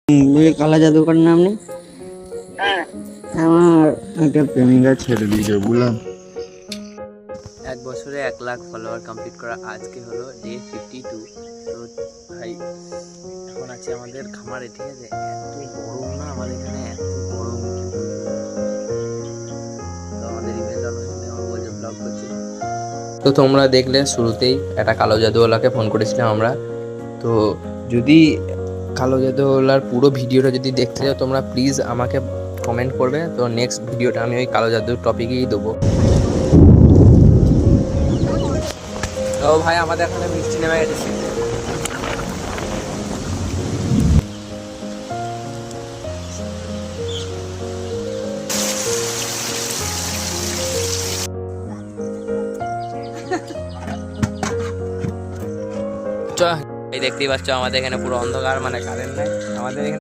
কালা জাদুকর নাম নেই? আমার একটা প্রেমিকা ছেড়ে দিয়েছে, বুঝলাম। 1 বছরে 1 লাখ ফলোয়ার কমপ্লিট করা আজকে হলো ডে 52। তো ভাই এখন আছে আমাদের খামারে, ঠিক আছে? এত গরম না আমাদের এখানে, এত গরম কি বলবো। তো আমাদের ইমেল আমার বলছে ব্লগ করছে। তো তোমরা দেখলে শুরুতেই একটা কালো জাদুওয়ালাকে ফোন করেছিলাম আমরা। তো যদি কালো জাদুওয়ালার পুরো ভিডিওটা যদি দেখতে চাও তোমরা প্লিজ আমাকে কমেন্ট করবে। তো নেক্সট ভিডিওটা আমি ওই কালো জাদুর টপিকেই দেবো। ও ভাই আমাদের এখানে বৃষ্টি নেমে গেছে। এই দেখতেই পাচ্ছ আমাদের এখানে পুরো অন্ধকার, মানে কারেন্ট নাই আমাদের এখানে।